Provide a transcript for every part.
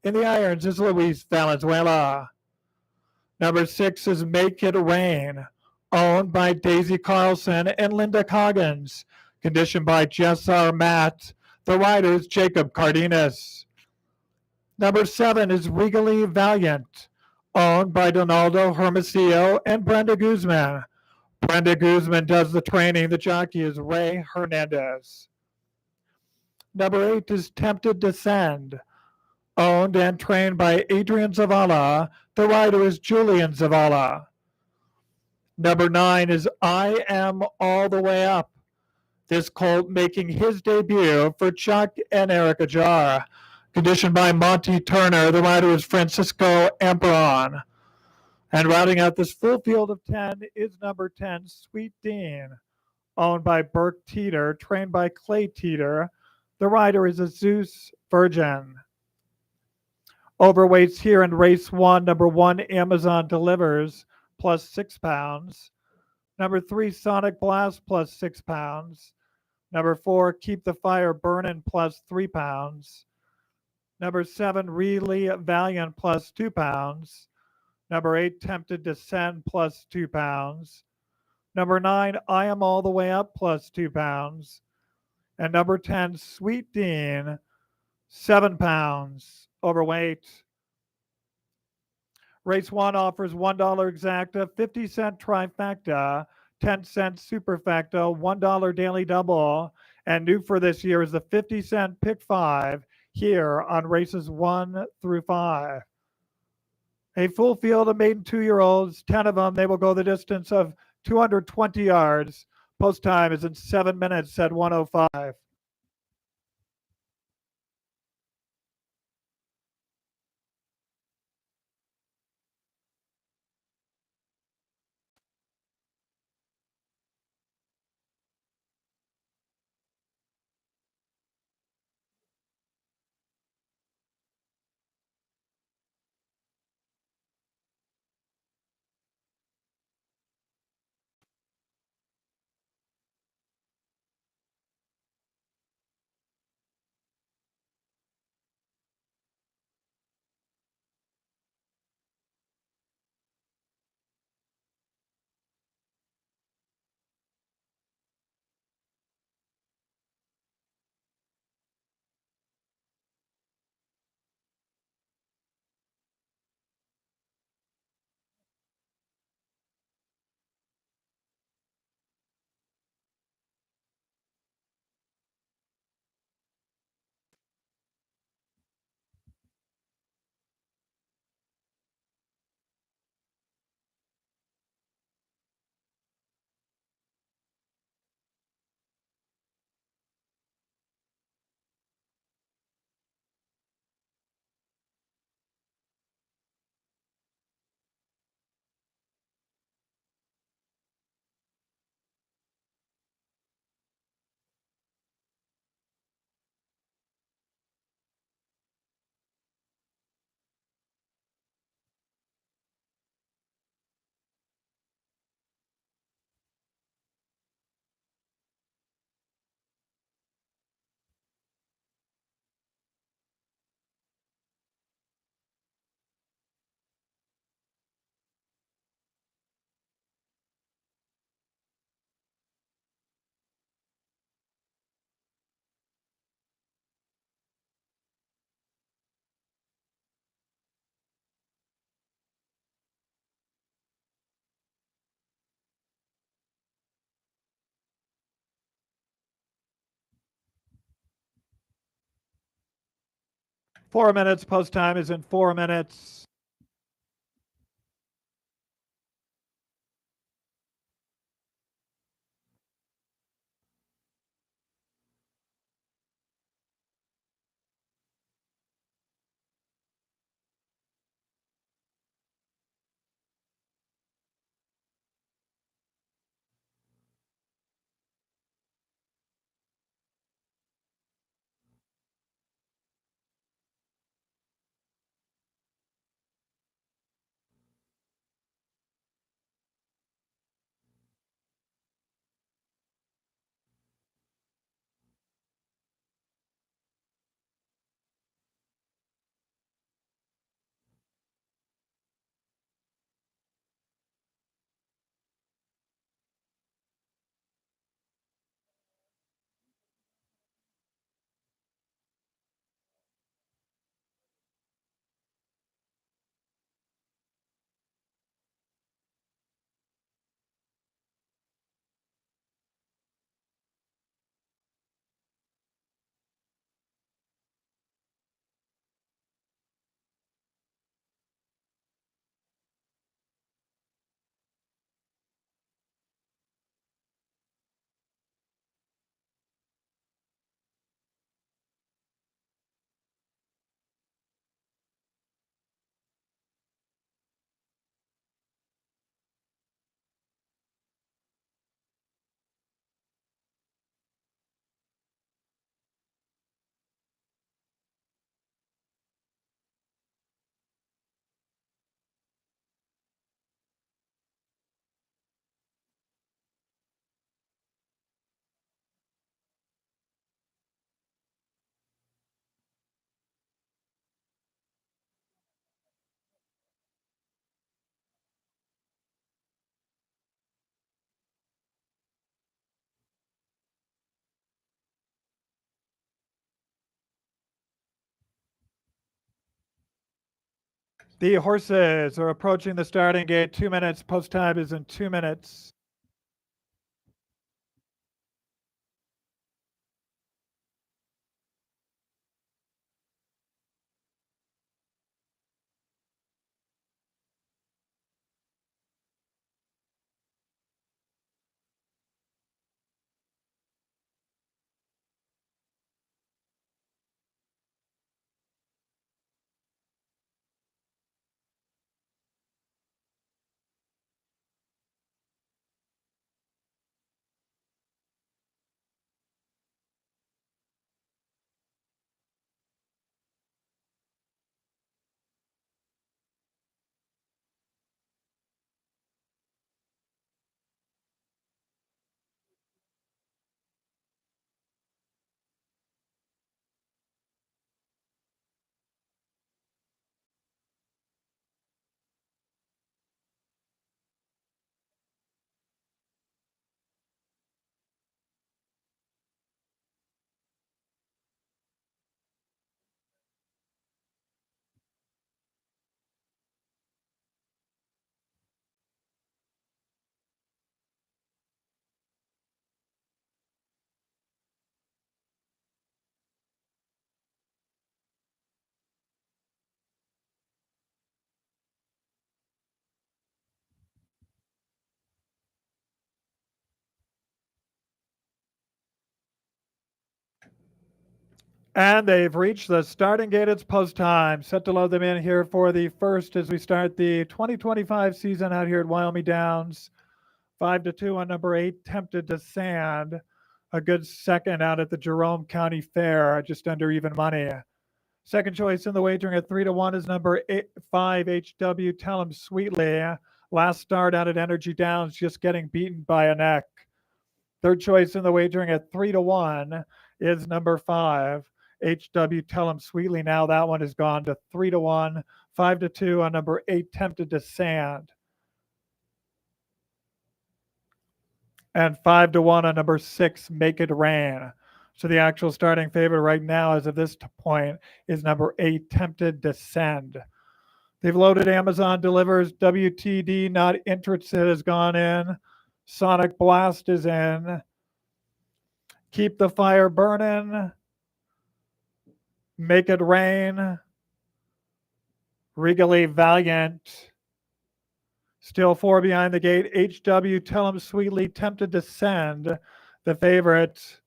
In the irons is Luis Valenzuela. Number 6 is Make It Rain, owned by Daisy Carlson and Linda Coggins. Conditioned by Jess R. Matt. The rider is Jacob Cardenas. Number 7 is Regally Valiant, owned by Donaldo Hermosillo and Brenda Guzman. Brenda Guzman does the training. The jockey is Ray Hernandez. Number 8 is Tempted to Send, owned and trained by Adrian Zavala. The rider is Julian Zavala. Number 9 is I Am All the Way Up. This colt making his debut for Chuck and Erica Jar. Conditioned by Monty Turner. The rider is Francisco Amperon. And rounding out this full field of 10 is number 10, Sweet Dean, owned by Burke Teeter, trained by Clay Teeter. The rider is a Zeus Virgin. Overweights here in race 1. Number 1, Amazon Delivers, plus 6 pounds. Number 3, Sonic Blast, plus 6 pounds. Number 4, Keep the Fire Burning, plus 3 pounds. Number 7, Really Valiant, plus 2 pounds. Number 8, Tempted to Send, plus 2 pounds. Number 9, I Am All the Way Up, plus 2 pounds. And number 10, Sweet Dean, 7 pounds overweight. Race 1 offers $1 exacta, 50-cent trifecta, 10-cent superfecta, $1 daily double, and new for this year is the 50-cent pick 5 here on races 1 through 5. A full field of maiden 2-year-olds, 10 of them, they will go the distance of 220 yards. Post time is in 7 minutes at 1:05. Four minutes. Post time is in 4 minutes. The horses are approaching the starting gate. 2 minutes. Post time is in 2 minutes. And they've reached the starting gate. It's post time. Set to load them in here for the first as we start the 2025 season out here at Wyoming Downs. 5-2 on number 8, Tempted to Sand. A good second out at the Jerome County Fair, just under even money. Second choice in the wagering at 3-1 is number 5, HW Tell 'em Sweetly. Last start out at Energy Downs, just getting beaten by a neck. Third choice in the wagering at 3-1 is number 5, HW Tell 'em Sweetly. Now that one has gone to 3-1, 5-2 on number 8, Tempted to Sand. And 5-1 on number 6, Make It Rain. So the actual starting favorite right now, as of this point, is number 8, Tempted to Send. They've loaded Amazon Delivers. WTD Not Interested has gone in. Sonic Blast is in. Keep the Fire Burning. Make It Rain. Regally Valiant. Still 4 behind the gate. HW Tell 'em Sweetly, Tempted to Send, the favorite.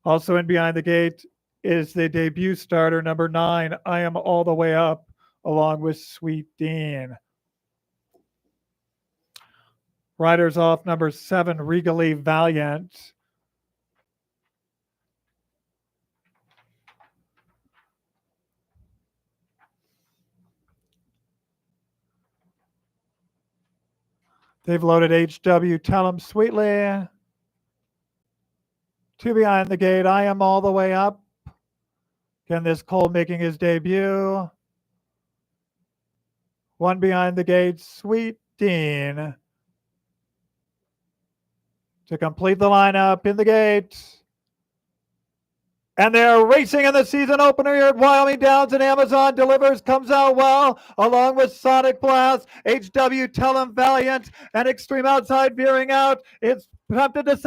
Also in behind the gate is the debut starter, number 9, I Am All the Way Up, along with Sweet Dean. Riders off number 7, Regally Valiant. They've loaded HW Tell 'em Sweetly. 2 behind the gate, I Am All the Way Up. Again, this Cole making his debut. 1 behind the gate, Sweet Dean. To complete the lineup in the gate. And they're racing in the season opener here at Wyoming Downs, and Amazon Delivers comes out well, along with Sonic Blast, HW Tell 'em Valiant, and Extreme Outside veering out. It's Tempted to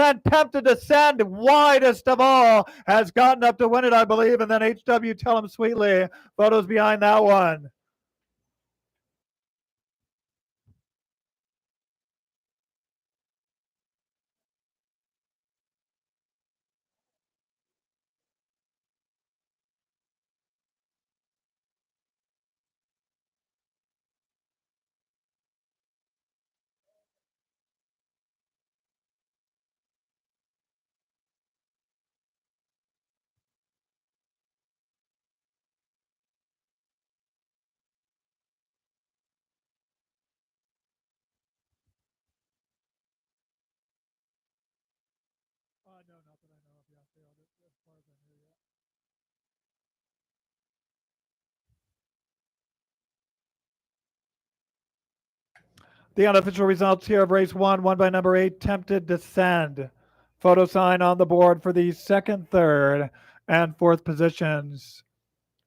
Send, widest of all, has gotten up to win it, I believe, and then HW Tell 'em Sweetly. Photos behind that one. No, not that I know of. Yeah, failed it as far as I knew yet. The unofficial results here of race 1, won by number 8, Tempted to Send. Photo sign on the board for the second, third, and fourth positions.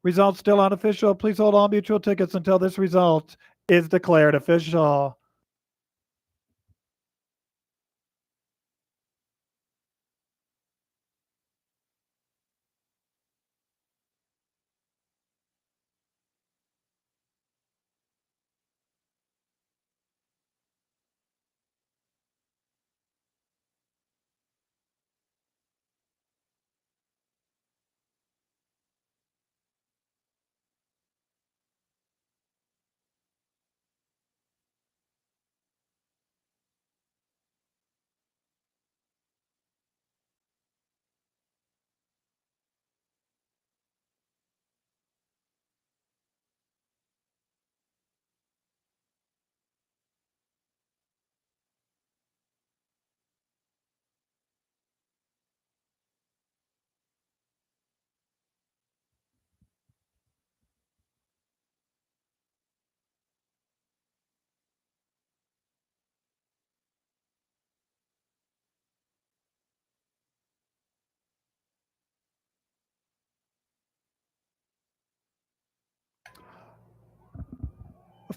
Results still unofficial. Please hold all mutual tickets until this result is declared official.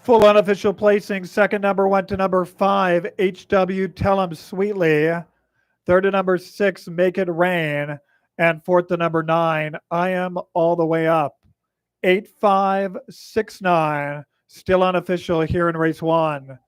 Full unofficial placing. Second number went to number 5, HW Tell 'em Sweetly. Third to number 6, Make It Rain. And fourth to number 9, I Am All the Way Up. 8569. Still unofficial here in race 1.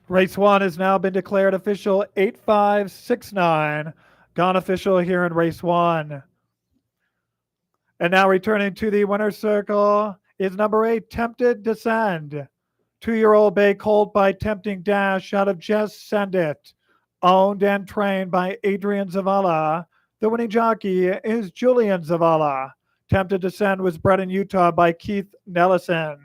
Race 1 has now been declared official. 8569. Gone official here in race 1. And now returning to the winner's circle is number 8, Tempted Descend. 2-year-old bay colt by Tempting Dash out of Just Send It. Owned and trained by Adrian Zavala. The winning jockey is Julian Zavala. Tempted Descend was bred in Utah by Keith Nellison.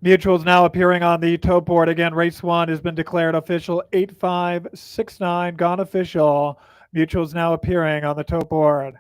Mutuals now appearing on the tote board. Again, race one has been declared official. 8569 gone official. Mutuals now appearing on the tote board.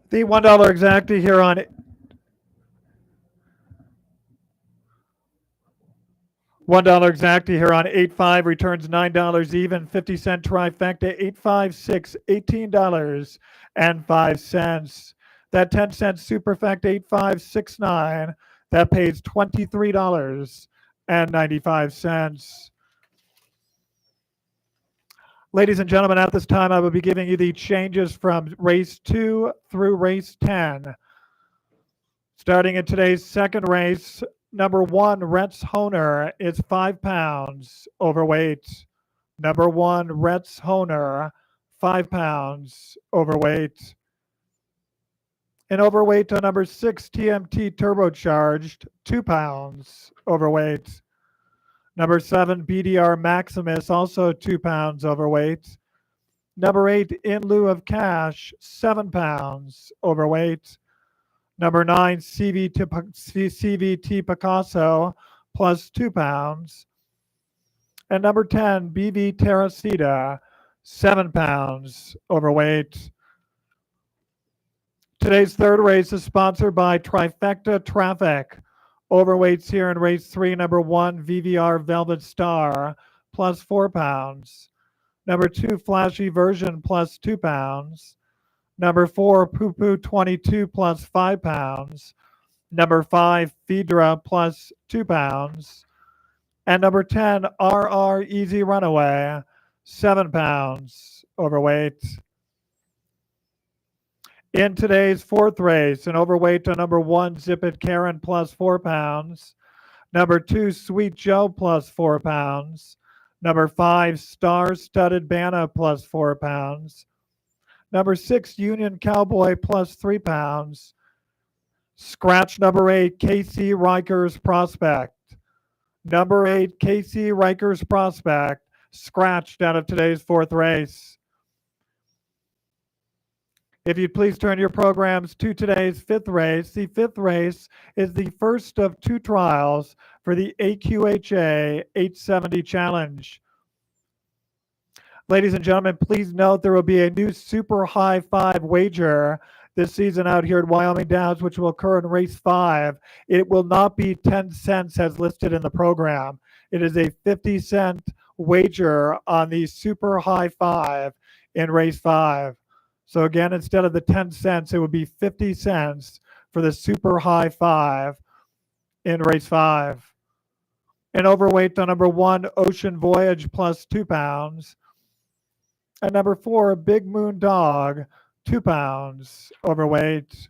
The $1 exacta here on $1 exacta here on 8.5 returns $9 even. 50-cent trifecta 8.56, $18.05. That 10-cent superfecta 8.569 that pays $23.95. Ladies and gentlemen, at this time I will be giving you the changes from race 2 through race 10. Starting in today's second race, number 1, Retz Honer is 5 pounds overweight. Number 1, Retz Honer, 5 pounds overweight. And overweight to number 6, TMT Turbocharged, 2 pounds overweight. Number 7, BDR Maximus, also 2 pounds overweight. Number 8, In Lieu of Cash, 7 pounds overweight. Number 9, CVT Picasso, plus 2 pounds. And number 10, BV Terracita, 7 pounds overweight. Today's third race is sponsored by Trifecta Traffic. Overweights here in race 3, number 1, VVR Velvet Star, plus 4 pounds. Number 2, Flashy Version, plus 2 pounds. Number 4, Poo Poo 22, plus 5 pounds. Number 5, Phaedra, plus 2 pounds. And number 10, RR Easy Runaway, 7 pounds overweight. In today's fourth race, an overweight to number 1, Zip It Karen, plus 4 pounds. Number 2, Sweet Joe, plus 4 pounds. Number 5, Star Studded Banna, plus 4 pounds. Number 6, Union Cowboy, plus 3 pounds. Scratch number 8, Casey Rikers Prospect. Number 8, Casey Rikers Prospect, scratched out of today's fourth race. If you'd please turn your programs to today's fifth race. The fifth race is the first of two trials for the AQHA 870 Challenge. Ladies and gentlemen, please note there will be a new super high five wager this season out here at Wyoming Downs, which will occur in race 5. It will not be 10 cents as listed in the program. It is a 50-cent wager on the super high five in race 5. So again, instead of the 10 cents, it would be 50 cents for the super high five in race 5. And overweight, the number 1, Ocean Voyage, plus 2 pounds. And number 4, Big Moon Dog, 2 pounds overweight.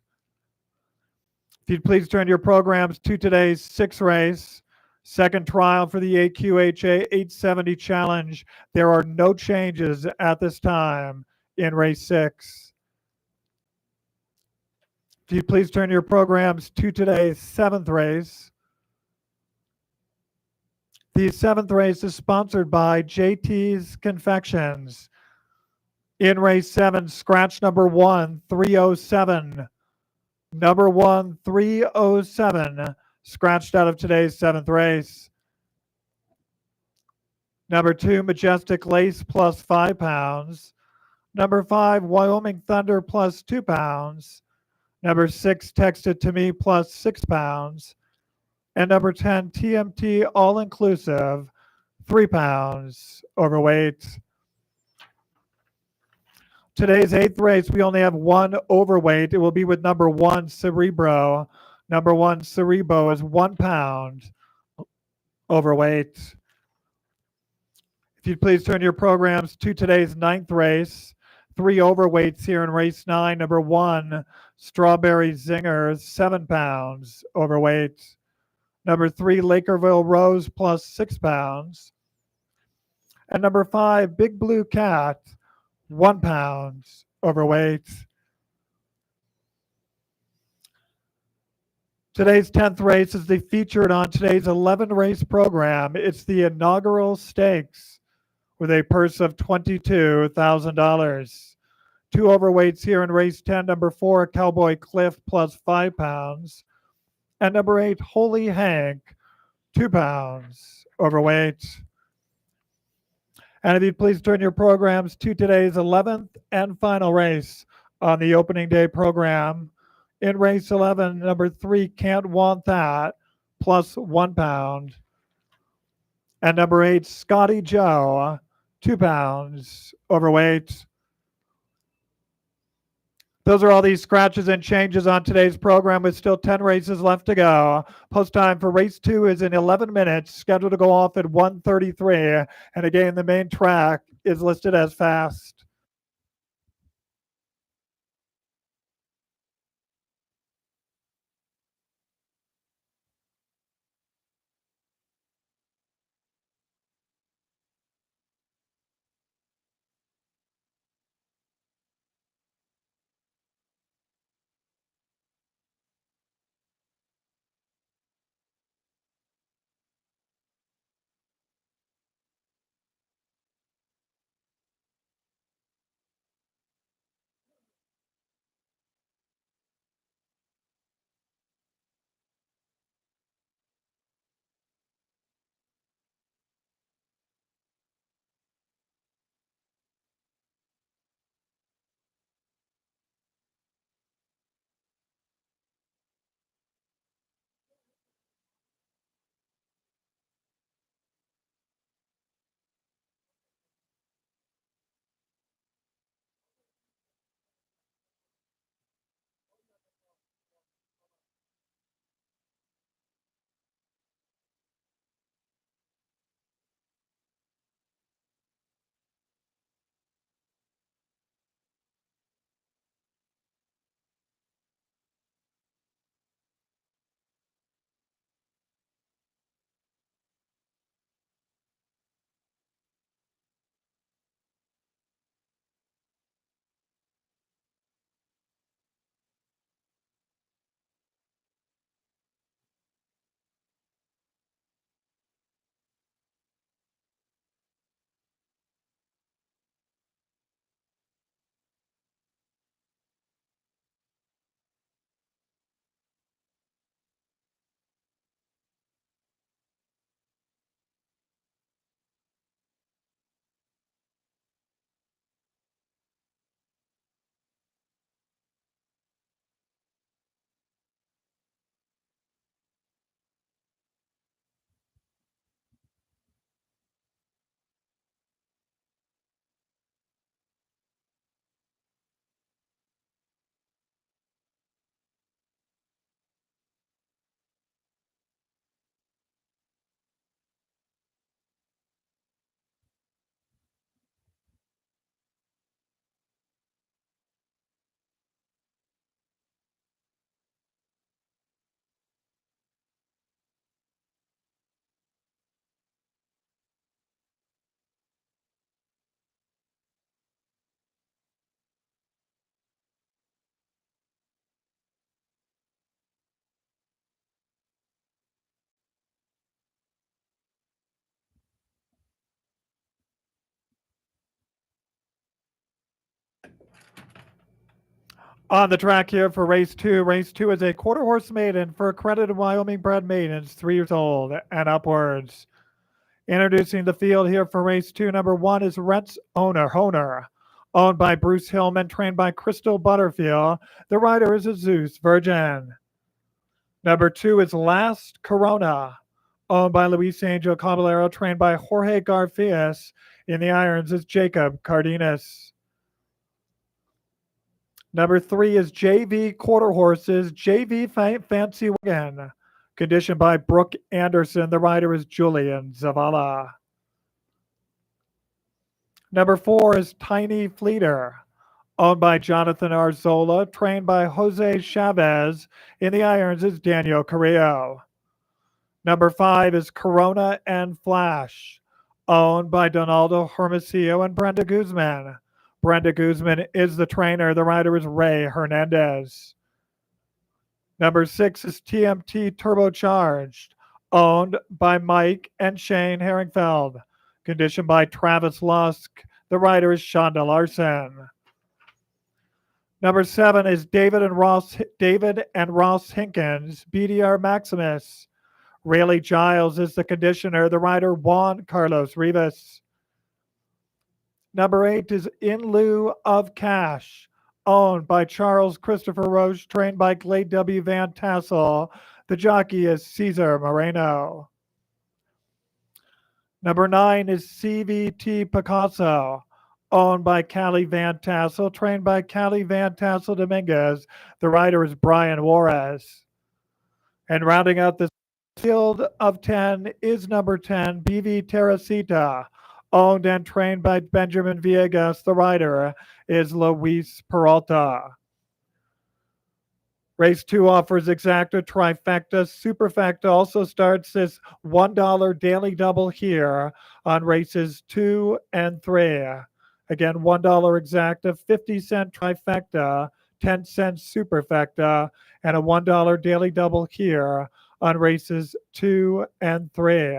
If you'd please turn your programs to today's sixth race, second trial for the AQHA 870 Challenge. There are no changes at this time in race 6. If you'd please turn your programs to today's seventh race. The seventh race is sponsored by JT's Confections. In race 7, scratch number 1, 307. Number 1, 307, scratched out of today's seventh race. Number 2, Majestic Lace, plus 5 pounds. Number 5, Wyoming Thunder, plus 2 pounds. Number 6, Text It To Me, plus 6 pounds. And number 10, TMT All Inclusive, 3 pounds overweight. Today's eighth race, we only have one overweight. It will be with number 1, Cerebro. Number 1, Cerebro, is 1 pound overweight. If you'd please turn your programs to today's ninth race. 3 overweights here in race 9. Number 1, Strawberry Zingers, 7 pounds overweight. Number 3, Lakerville Rose, plus 6 pounds. And number 5, Big Blue Cat, 1 pound overweight. Today's 10th race is the featured on today's 11 race program. It's the inaugural stakes with a purse of $22,000. 2 overweights here in race 10. Number 4, Cowboy Cliff, plus 5 pounds. And number 8, Holy Hank, 2 pounds overweight. And if you'd please turn your programs to today's 11th and final race on the opening day program. In race 11, number 3, Can't Want That, plus 1 pound. And number 8, Scotty Joe, 2 pounds overweight. Those are all these scratches and changes on today's program with still 10 races left to go. Post time for race 2 is in 11 minutes, scheduled to go off at 1:33. And again, the main track is listed as fast. On the track here for race two. Race two is a quarter horse maiden for accredited Wyoming bred maidens, 3 years old and upwards. Introducing the field here for race two. Number one is Rent's Honer, owned by Bruce Hillman, trained by Crystal Butterfield. The rider is a Zeus Virgin. Number two is Last Corona, owned by Luis Angel Caballero, trained by Jorge Garfias. In the irons is Jacob Cardenas. Number three is JV Quarter Horses, JV Fancy Wagon, conditioned by Brooke Anderson. The rider is Julian Zavala. Number four is Tiny Fleeter, owned by Jonathan Arzola, trained by Jose Chavez. In the irons is Daniel Carrillo. Number five is Corona and Flash, owned by Donaldo Hermosillo and Brenda Guzman. Brenda Guzman is the trainer. The rider is Ray Hernandez. Number six is TMT Turbocharged, owned by Mike and Shane Herringfeld. Conditioned by Travis Lusk. The rider is Shonda Larson. Number seven is David and Ross Hinkins, BDR Maximus. Rayleigh Giles is the conditioner. The rider Juan Carlos Rivas. Number eight is In Lieu of Cash, owned by Charles Christopher Roche, trained by Glade W. Van Tassel. The jockey is Cesar Moreno. Number nine is CVT Picasso, owned by Callie Van Tassel, trained by Callie Van Tassel Dominguez. The rider is Brian Juarez. And rounding out this field of 10 is number 10, BV Teresita, owned and trained by Benjamin Villegas. The rider is Luis Peralta. Race two offers exacta, trifecta, superfecta. Also starts this $1 daily double here on races 2 and 3. Again, $1 exacta, 50-cent trifecta, 10-cent superfecta, and a $1 daily double here on races 2 and 3.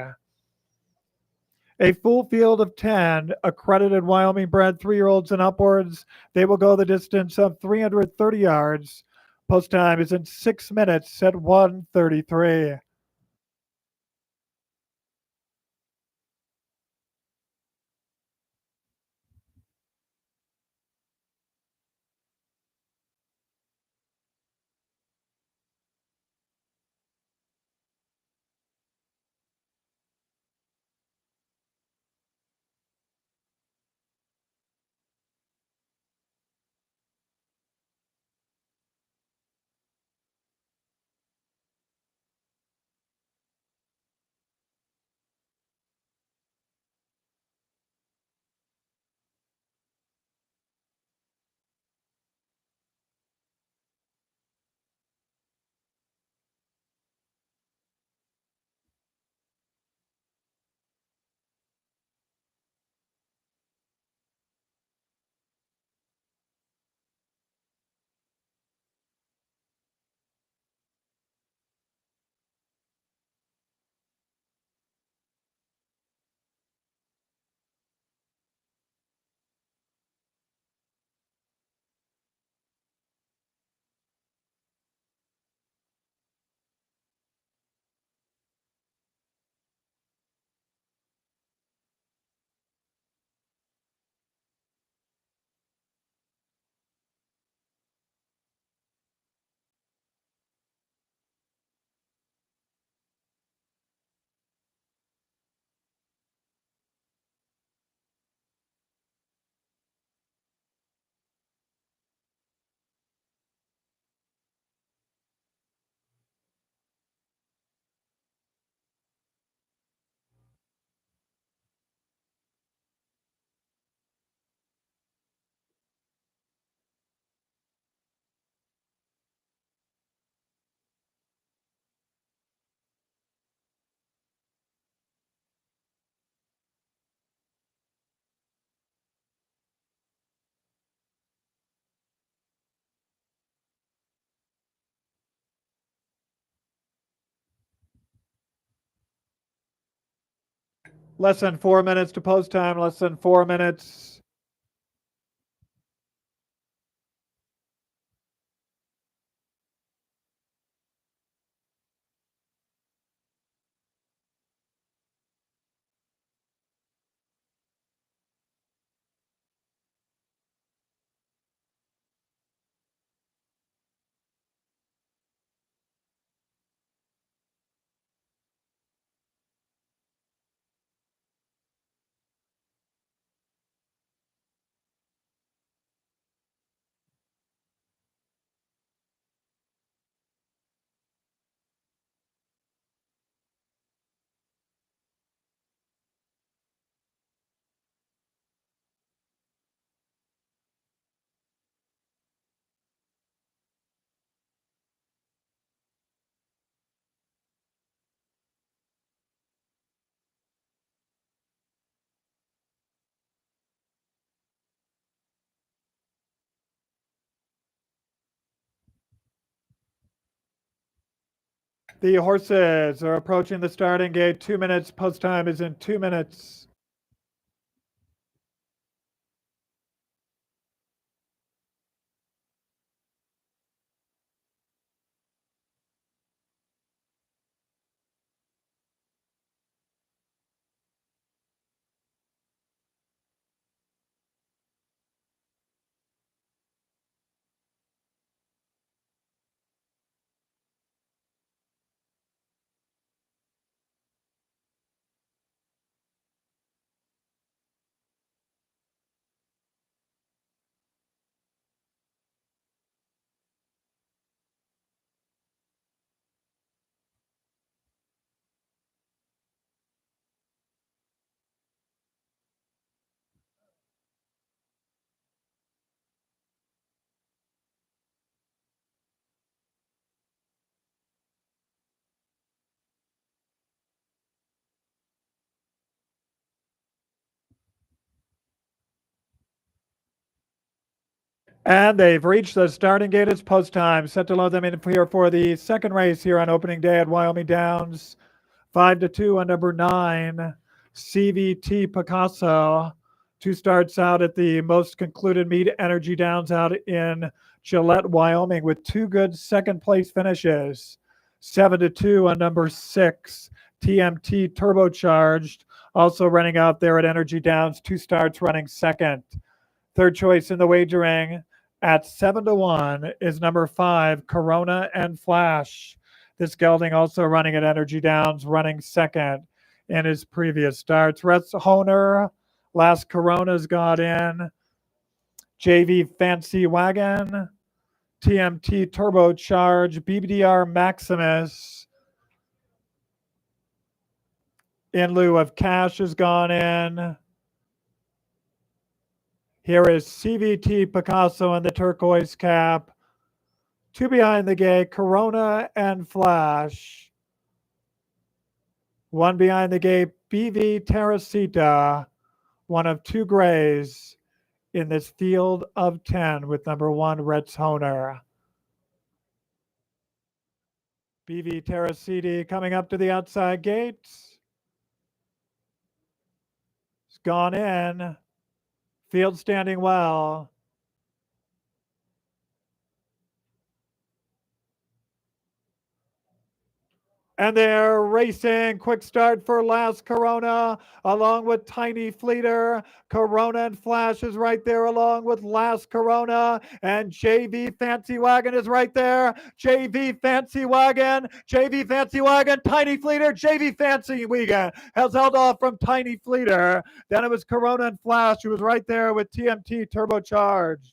A full field of 10 accredited Wyoming bred 3-year-olds and upwards. They will go the distance of 330 yards. Post time is in 6 minutes at 1:33. Less than 4 minutes to post time, less than 4 minutes. The horses are approaching the starting gate. 2 minutes. Post time is in 2 minutes. And they've reached the starting gate. It's post time. Set to load them in here for the second race here on opening day at Wyoming Downs. 5-2 on number 9, CVT Picasso. 2 starts out at the most concluded meet, Energy Downs, out in Gillette, Wyoming, with 2 good second place finishes. 7-2 on number 6, TMT Turbocharged, also running out there at Energy Downs. 2 starts running second. Third choice in the wagering at 7-1 is number 5, Corona and Flash. This gelding also running at Energy Downs, running second in his previous starts. Rex Honer, last Corona's got in. JV Fancy Wagon, TMT Turbocharge, BBDR Maximus in lieu of cash has gone in. Here is CVT Picasso in the turquoise cap. 2 behind the gate, Corona and Flash. 1 behind the gate, BV Teresita, one of 2 grays in this field of 10 with number 1, Rex Honer. BV Teresita coming up to the outside gate. It's gone in. Field standing well. And they're racing. Quick start for last Corona, along with Tiny Fleeter. Corona and Flash is right there, along with last Corona. And JV Fancy Wagon is right there. JV Fancy Wagon, JV Fancy Wagon, Tiny Fleeter, JV Fancy Wagon has held off from Tiny Fleeter. Then it was Corona and Flash, who was right there with TMT Turbocharged.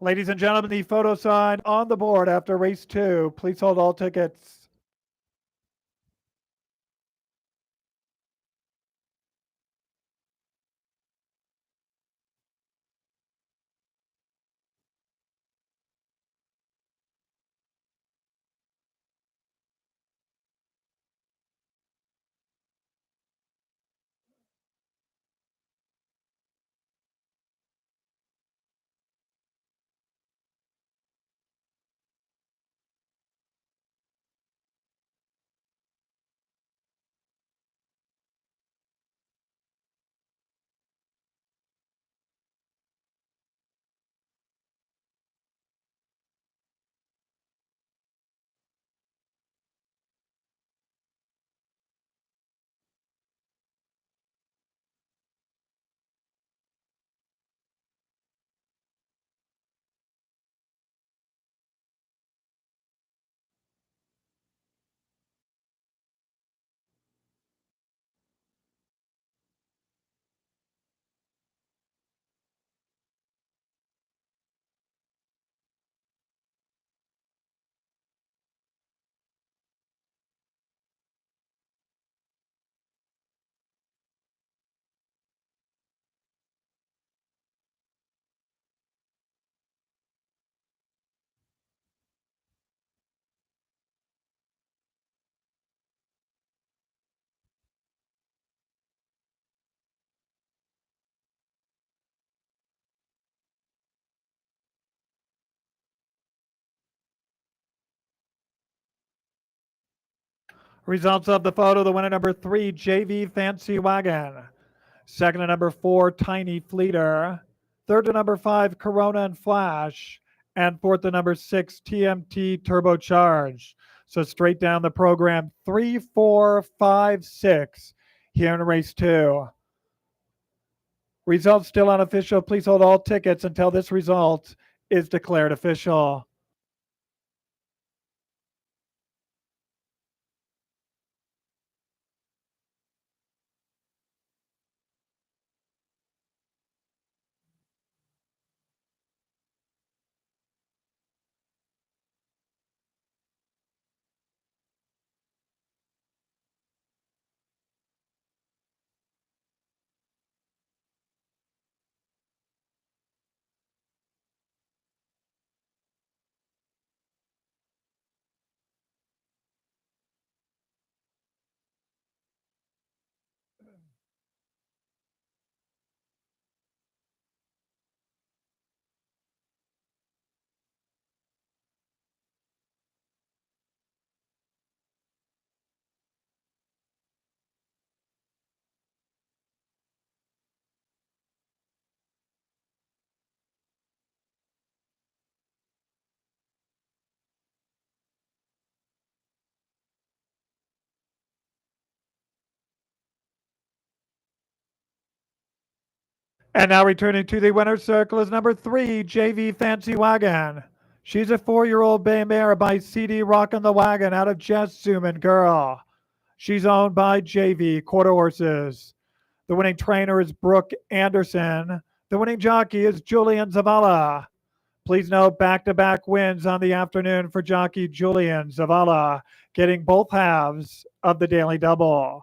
Ladies and gentlemen, the photo sign on the board after race 2. Please hold all tickets. Results of the photo: the winner number 3, JV Fancy Wagon. Second to number 4, Tiny Fleeter. Third to number 5, Corona and Flash. And fourth to number 6, TMT Turbocharged. So straight down the program, 3, 4, 5, 6 here in race 2. Results still unofficial. Please hold all tickets until this result is declared official. And now returning to the winner's circle is number 3, JV Fancy Wagon. She's a 4-year-old bay mare by CD Rockin' the Wagon out of Just Zoomin' Girl. She's owned by JV Quarter Horses. The winning trainer is Brooke Anderson. The winning jockey is Julian Zavala. Please note back-to-back wins on the afternoon for jockey Julian Zavala, getting both halves of the daily double.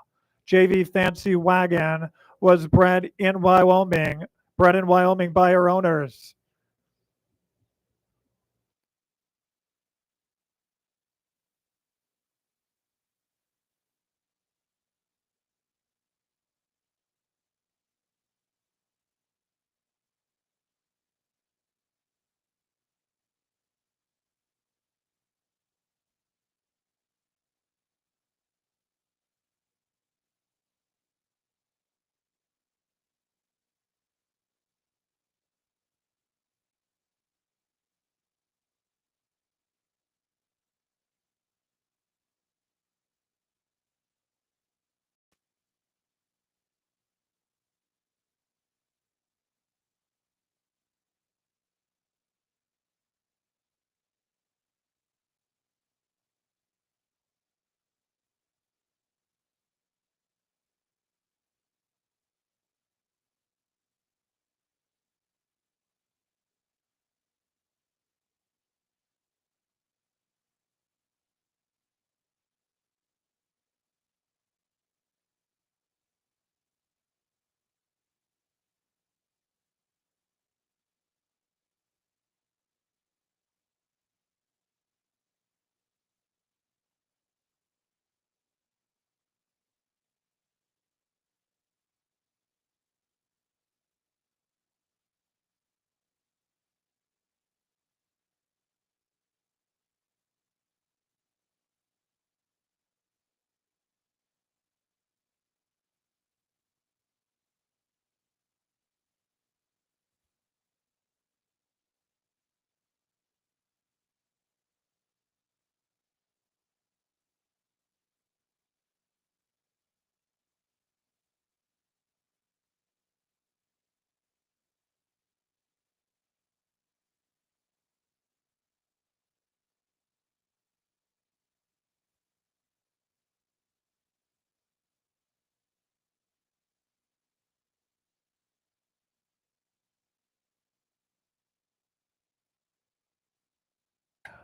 JV Fancy Wagon was bred in Wyoming by her owners.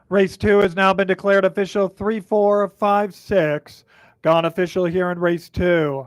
Race 2 has now been declared official. 3, 4, 5, 6 gone official here in race 2.